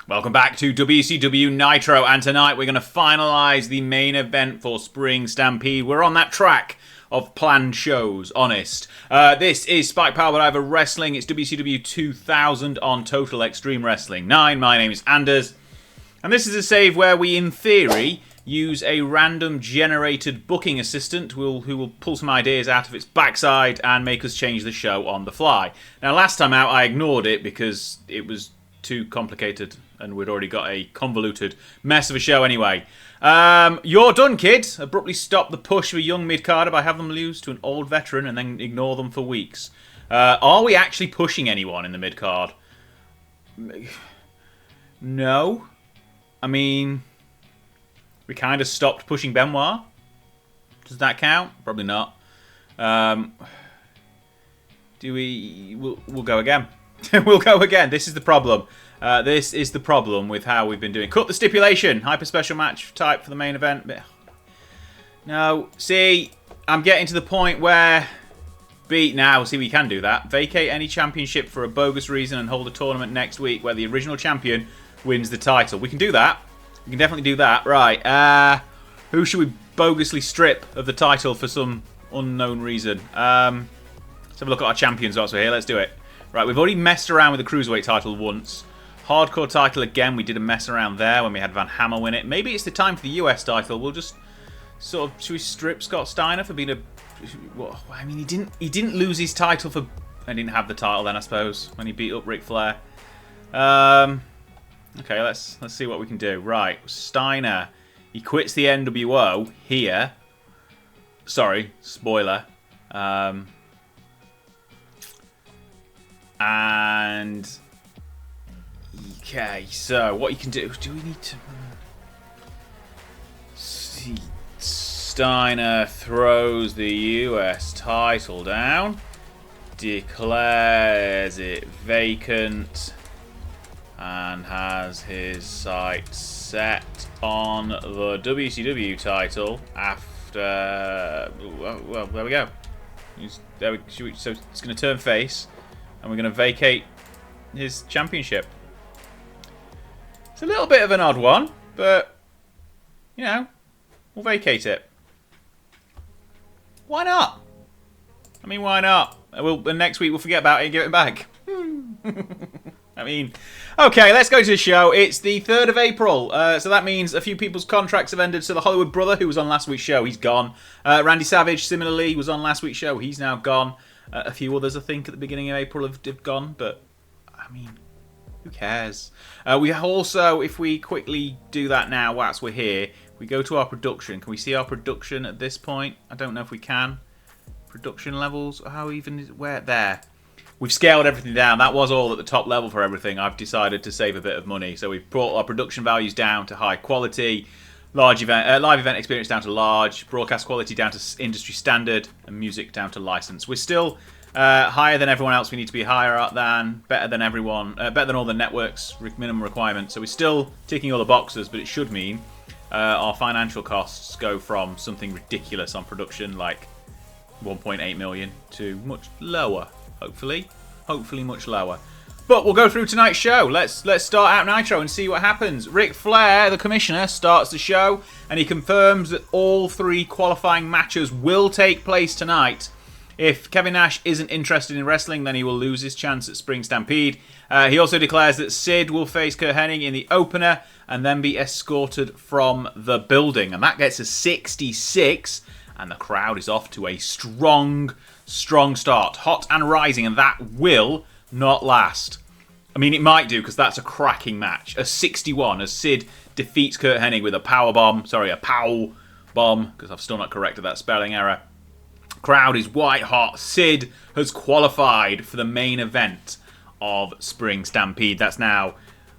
Welcome back to WCW Nitro, and tonight we're going to finalise the main event for Spring Stampede. We're on that track of planned shows, honest. This is Spike Power, but I have a wrestling. It's WCW 2000 on Total Extreme Wrestling 9. My name is Anders, and this is a save where we, in theory, use a random generated booking assistant who will pull some ideas out of its backside and make us change the show on the fly. Now, last time out, I ignored it because it was too complicated and we'd already got a convoluted mess of a show anyway. You're done, kid. Abruptly stop the push of a young mid-carder by having them lose to an old veteran and then ignore them for weeks. Are we actually pushing anyone in the mid-card? No. I mean, we kind of stopped pushing Benoit. Does that count? Probably not. We'll go again. We'll go again. This is the problem. This is the problem with how we've been doing. Cut the stipulation. Hyper special match type for the main event. No. See, I'm getting to the point where... See, we can do that. Vacate any championship for a bogus reason and hold a tournament next week where the original champion wins the title. We can do that. We can definitely do that. Right. Who should we bogusly strip of the title for some unknown reason? Let's have a look at our champions whilst we're here. Let's do it. Right, we've already messed around with the Cruiserweight title once. Hardcore title again, we did a mess around there when we had Van Hammer win it. Maybe it's the time for the US title. We'll just sort of... Should we strip Scott Steiner for being a... Well, I mean, he didn't lose his title for... I didn't have the title then, I suppose, when he beat up Ric Flair. Okay, let's see what we can do. Right, Steiner. He quits the NWO here. Sorry, spoiler. And... Okay, so what you can do... Do we need to... See, Steiner throws the US title down. Declares it vacant. And has his sights set on the WCW title after... Well, there we go. So it's going to turn face. And we're going to vacate his championship. It's a little bit of an odd one, but, you know, we'll vacate it. Why not? I mean, why not? And next week we'll forget about it and give it back. I mean, okay, let's go to the show. It's the 3rd of April, so that means a few people's contracts have ended. So the Hollywood Brother, who was on last week's show, he's gone. Randy Savage, similarly, was on last week's show. He's now gone. A few others, I think, at the beginning of April have gone, but, I mean, who cares? We also, if we quickly do that now whilst we're here, we go to our production. Can we see our production at this point? I don't know if we can. Production levels, how even is it? Where? There. We've scaled everything down. That was all at the top level for everything. I've decided to save a bit of money. So we've brought our production values down to high quality, live event experience down to large, broadcast quality down to industry standard, and music down to license. We're still higher than everyone else. We need to be higher than, better than everyone, better than all the networks' minimum requirements. So we're still ticking all the boxes, but it should mean our financial costs go from something ridiculous on production, like 1.8 million, to much lower. Hopefully much lower. But we'll go through tonight's show. Let's start out Nitro and see what happens. Ric Flair, the commissioner, starts the show, and he confirms that all 3 qualifying matches will take place tonight. If Kevin Nash isn't interested in wrestling, then he will lose his chance at Spring Stampede. He also declares that Sid will face Kurt Hennig in the opener and then be escorted from the building. And that gets us 66, and the crowd is off to a strong start. Hot and rising, and that will not last. I mean, it might do, because that's a cracking match. A 61 as Sid defeats Kurt Hennig with a pow bomb, because I've still not corrected that spelling error. Crowd is white hot. Sid has qualified for the main event of Spring Stampede. That's now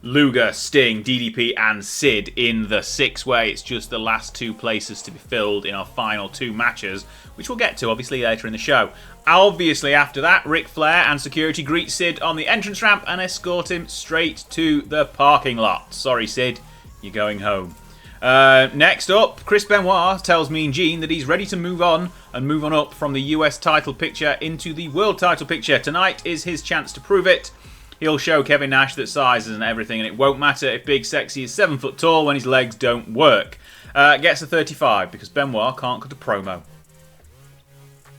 Luger, Sting, DDP and Sid in the 6-way. It's just the last 2 places to be filled in our final 2 matches, which we'll get to obviously later in the show. Obviously after that, Ric Flair and security greet Sid on the entrance ramp and escort him straight to the parking lot. Sorry Sid, you're going home. Next up, Chris Benoit tells Mean Gene that he's ready to move on up from the US title picture into the world title picture. Tonight is his chance to prove it. he'll show Kevin Nash that size isn't everything, and it won't matter if Big Sexy is 7 foot tall when his legs don't work. Gets a 35 because Benoit can't cut a promo.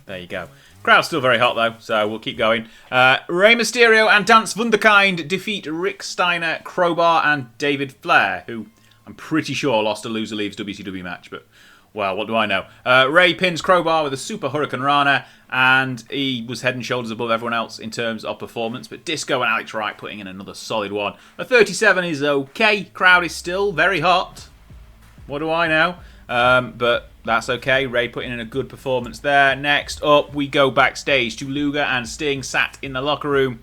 There you go. Crowd's still very hot though, so we'll keep going. Rey Mysterio and Dance Wunderkind defeat Rick Steiner, Crowbar, and David Flair, who I'm pretty sure lost a loser leaves WCW match, but well, what do I know? Ray pins Crowbar with a Super Hurricane Rana, and he was head and shoulders above everyone else in terms of performance, but Disco and Alex Wright putting in another solid one. A 37 is okay. Crowd is still very hot. What do I know? But that's okay. Ray putting in a good performance there. Next up, we go backstage to Luger and Sting sat in the locker room.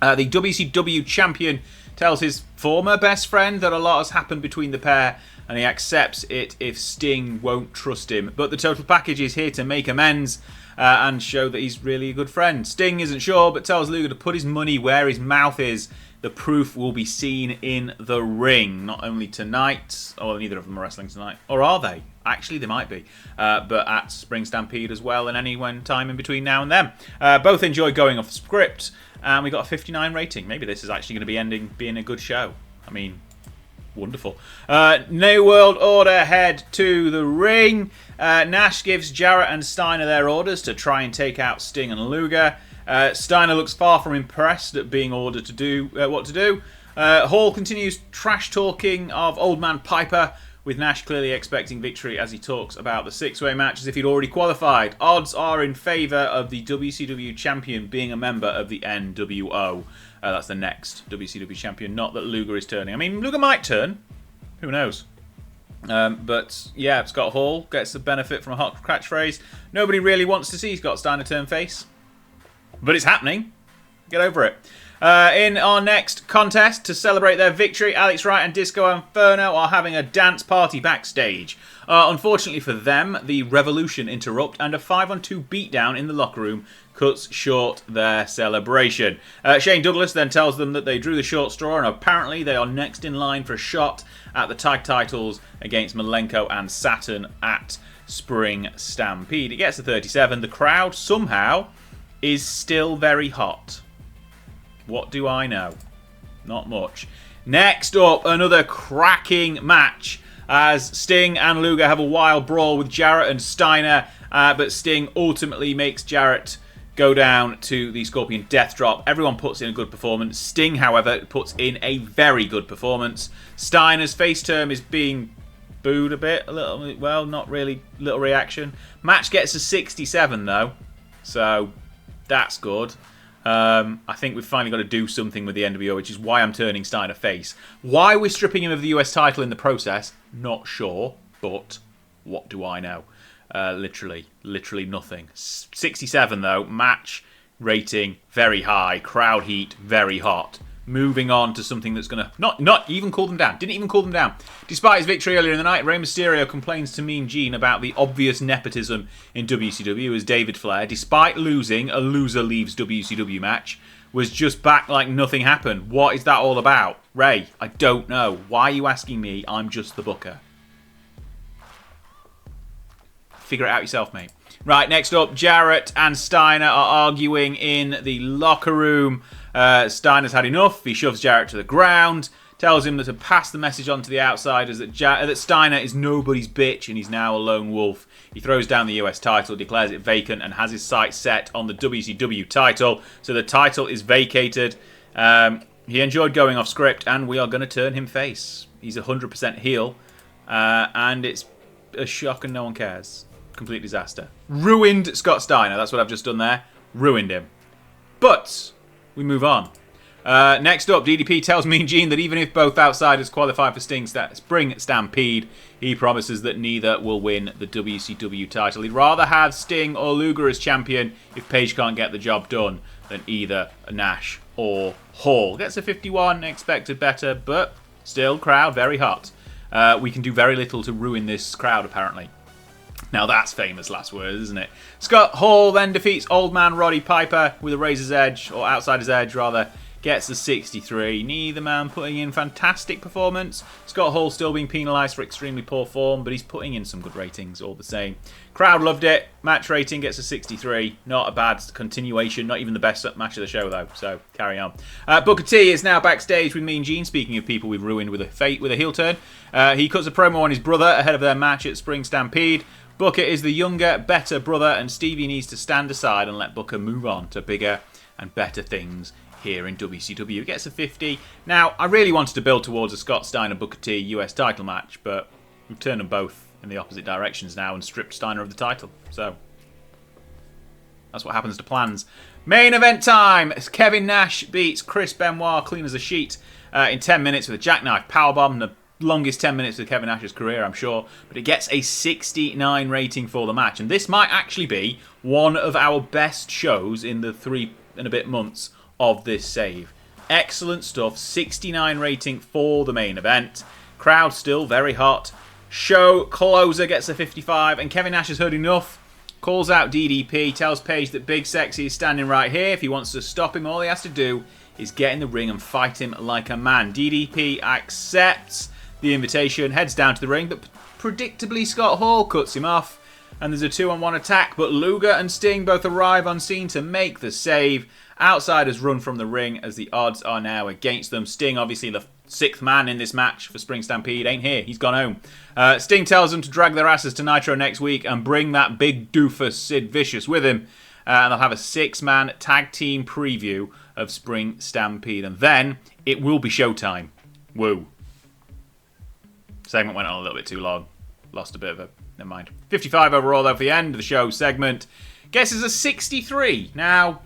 The WCW champion tells his former best friend that a lot has happened between the pair, and he accepts it if Sting won't trust him. But the total package is here to make amends and show that he's really a good friend. Sting isn't sure, but tells Luger to put his money where his mouth is. The proof will be seen in the ring. Not only tonight, oh, neither of them are wrestling tonight. Or are they? Actually, they might be. But at Spring Stampede as well, and any time in between now and then. Both enjoy going off script, and we got a 59 rating. Maybe this is actually going to be being a good show. I mean, wonderful. New World Order head to the ring. Nash gives Jarrett and Steiner their orders to try and take out Sting and Luger. Steiner looks far from impressed at being ordered to do what to do. Hall continues trash talking of Old Man Piper, with Nash clearly expecting victory as he talks about the six-way match as if he'd already qualified. Odds are in favour of the WCW champion being a member of the NWO. That's the next WCW champion, not that Luger is turning. I mean, Luger might turn. Who knows? But yeah, Scott Hall gets the benefit from a hot catchphrase. Nobody really wants to see Scott Steiner turn face. But it's happening. Get over it. In our next contest, to celebrate their victory, Alex Wright and Disco Inferno are having a dance party backstage. Unfortunately for them, the Revolution interrupt, and a 5-on-2 beatdown in the locker room cuts short their celebration. Shane Douglas then tells them that they drew the short straw, and apparently they are next in line for a shot at the tag titles against Malenko and Saturn at Spring Stampede. It gets to 37. The crowd somehow is still very hot. What do I know? Not much. Next up, another cracking match as Sting and Luger have a wild brawl with Jarrett and Steiner, but Sting ultimately makes Jarrett go down to the Scorpion Death Drop. Everyone puts in a good performance. Sting, however, puts in a very good performance. Steiner's face term is being booed a bit. A little, well, not really. Little reaction. Match gets a 67 though, so that's good. I think we've finally got to do something with the NWO, which is why I'm turning Steiner face. Why we're stripping him of the US title in the process, not sure, but what do I know? Literally nothing. 67 though, match rating very high, crowd heat very hot. Moving on to something that's going to not even cool them down. Didn't even cool them down. Despite his victory earlier in the night, Rey Mysterio complains to Mean Gene about the obvious nepotism in WCW as David Flair, despite losing a loser leaves WCW match, was just back like nothing happened. What is that all about? Ray, I don't know. Why are you asking me? I'm just the booker. Figure it out yourself, mate. Right, next up, Jarrett and Steiner are arguing in the locker room. Steiner's had enough. He shoves Jarrett to the ground, tells him to pass the message on to the outsiders that Steiner is nobody's bitch and he's now a lone wolf. He throws down the US title, declares it vacant, and has his sights set on the WCW title. So the title is vacated. He enjoyed going off script, and we are going to turn him face. He's 100% heel, and it's a shock and no one cares. Complete disaster. Ruined Scott Steiner. That's what I've just done there. Ruined him. But we move on. Next up, DDP tells Mean Gene that even if both outsiders qualify for Spring Stampede, he promises that neither will win the WCW title. He'd rather have Sting or Luger as champion if Page can't get the job done than either Nash or Hall. Gets a 51, expected better, but still, crowd very hot. We can do very little to ruin this crowd, apparently. Now that's famous last words, isn't it? Scott Hall then defeats Old Man Roddy Piper with a razor's edge, or outsider's edge rather. gets a 63. Neither man putting in fantastic performance. Scott Hall still being penalised for extremely poor form, but he's putting in some good ratings all the same. Crowd loved it. Match rating gets a 63. Not a bad continuation. Not even the best match of the show, though. So, carry on. Booker T is now backstage with Mean Gene. Speaking of people we've ruined with a heel turn. He cuts a promo on his brother ahead of their match at Spring Stampede. Booker is the younger, better brother, and Stevie needs to stand aside and let Booker move on to bigger and better things here in WCW. It gets a 50. Now, I really wanted to build towards a Scott Steiner Booker T US title match, but we've turned them both in the opposite directions now and stripped Steiner of the title. So, that's what happens to plans. Main event time! Kevin Nash beats Chris Benoit clean as a sheet in 10 minutes with a jackknife powerbomb. The longest 10 minutes of Kevin Nash's career, I'm sure. But it gets a 69 rating for the match. And this might actually be one of our best shows in the 3 and a bit months of this save. Excellent stuff. 69 rating for the main event. Crowd still very hot. Show closer gets a 55. And Kevin Nash has heard enough. Calls out DDP. Tells Paige that Big Sexy is standing right here. If he wants to stop him, all he has to do is get in the ring and fight him like a man. DDP accepts the invitation. Heads down to the ring. But predictably, Scott Hall cuts him off. And there's a 2-on-1 attack. But Luger and Sting both arrive on scene to make the save. Outsiders run from the ring as the odds are now against them. Sting, obviously the 6th man in this match for Spring Stampede, ain't here. He's gone home. Sting tells them to drag their asses to Nitro next week and bring that big doofus Sid Vicious with him. And they'll have a 6-man tag team preview of Spring Stampede. And then it will be showtime. Woo. Segment went on a little bit too long. Lost a bit of a... Never mind. 55 overall, though, for the end of the show segment. Guess is a 63. Now...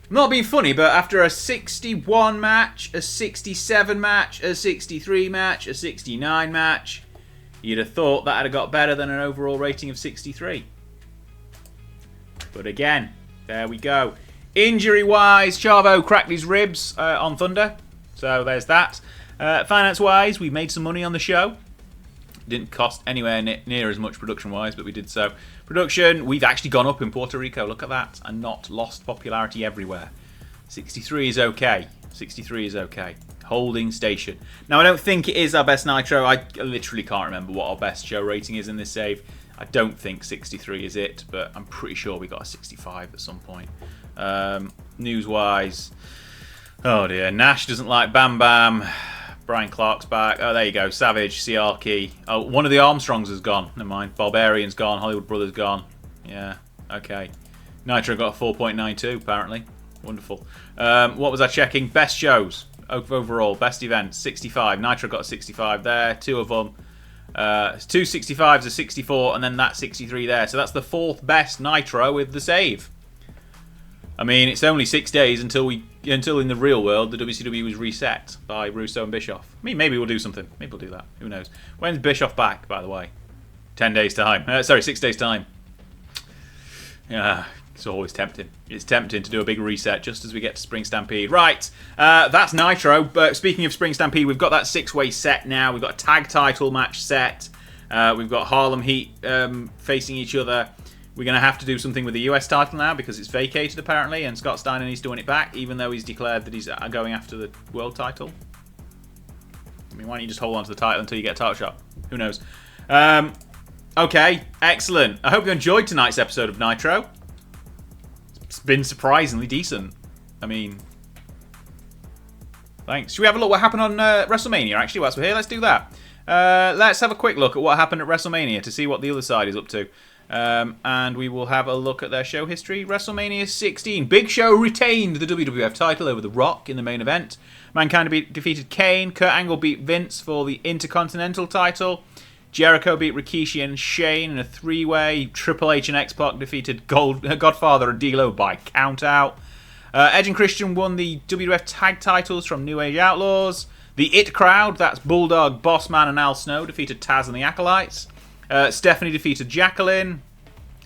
I'm not being funny, but after a 61 match, a 67 match, a 63 match, a 69 match, you'd have thought that would have got better than an overall rating of 63. But again, there we go. Injury-wise, Chavo cracked his ribs on Thunder, so there's that. Finance-wise, we made some money on the show. Didn't cost anywhere near as much production-wise, but we did so. Production, we've actually gone up in Puerto Rico, look at that, and not lost popularity everywhere. 63 is okay. 63 is okay. Holding station. Now, I don't think it is our best Nitro. I literally can't remember what our best show rating is in this save. I don't think 63 is it, but I'm pretty sure we got a 65 at some point. News-wise, oh dear, Nash doesn't like Bam Bam. Brian Clark's back. Oh, there you go. Savage, Siaki. Oh, one of the Armstrongs has gone. Never mind. Barbarian's gone. Hollywood Brothers gone. Yeah, okay. Nitro got a 4.92, apparently. Wonderful. What was I checking? Best shows overall. Best events, 65. Nitro got a 65 there. 2 of them. 2 65s, a 64, and then that 63 there. So that's the 4th best Nitro with the save. I mean, it's only 6 days until in the real world the WCW was reset by Russo and Bischoff. I mean, maybe we'll do something. Maybe we'll do that. Who knows? When's Bischoff back, by the way? 10 days time. Sorry, 6 days time. Yeah, it's always tempting. It's tempting to do a big reset just as we get to Spring Stampede. Right, that's Nitro. But speaking of Spring Stampede, we've got that 6-way set now. We've got a tag title match set. We've got Harlem Heat facing each other. We're going to have to do something with the US title now because it's vacated apparently, and Scott Steiner needs to win it back, even though he's declared that he's going after the world title. I mean, why don't you just hold on to the title until you get a title shot? Who knows? Okay, excellent. I hope you enjoyed tonight's episode of Nitro. It's been surprisingly decent. I mean, thanks. Should we have a look what happened on WrestleMania, actually, whilst we're here? Let's do that. Let's have a quick look at what happened at WrestleMania to see what the other side is up to. And we will have a look at their show history. WrestleMania 16. Big Show retained the WWF title over The Rock in the main event. Mankind defeated Kane. Kurt Angle beat Vince for the Intercontinental title. Jericho beat Rikishi and Shane in a 3-way. Triple H and X-Pac defeated Godfather and D'Lo by countout. Edge and Christian won the WWF tag titles from New Age Outlaws. The It Crowd, that's Bulldog, Bossman and Al Snow, defeated Taz and the Acolytes. Stephanie defeated Jacqueline.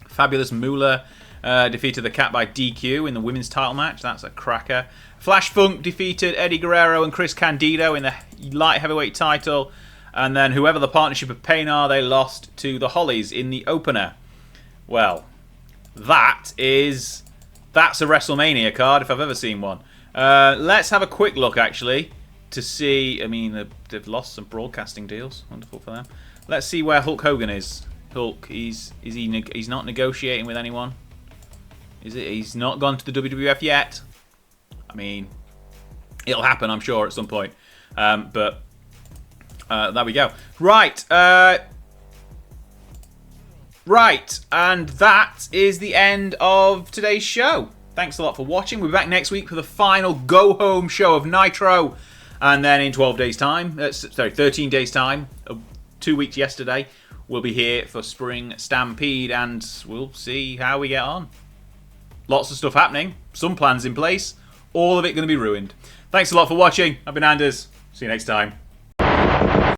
Fabulous Moolah defeated the Cat by DQ in the women's title match. That's a cracker. Flash Funk defeated Eddie Guerrero and Chris Candido in the light heavyweight title. And then whoever the partnership of Pain are, they lost to the Hollies in the opener. Well, that's a WrestleMania card if I've ever seen one. Let's have a quick look, actually, to see. I mean, they've lost some broadcasting deals. Wonderful for them. Let's see where Hulk Hogan is. Hulk, he's not negotiating with anyone. Is it? He's not gone to the WWF yet. I mean, it'll happen, I'm sure, at some point. But there we go. Right. Right, and that is the end of today's show. Thanks a lot for watching. We'll be back next week for the final go-home show of Nitro. And then in 12 days' time, 13 days' time, 2 weeks yesterday, we'll be here for Spring Stampede, and we'll see how we get on. Lots of stuff happening, some plans in place, all of it going to be ruined. Thanks a lot for watching. I've been Anders. See you next time.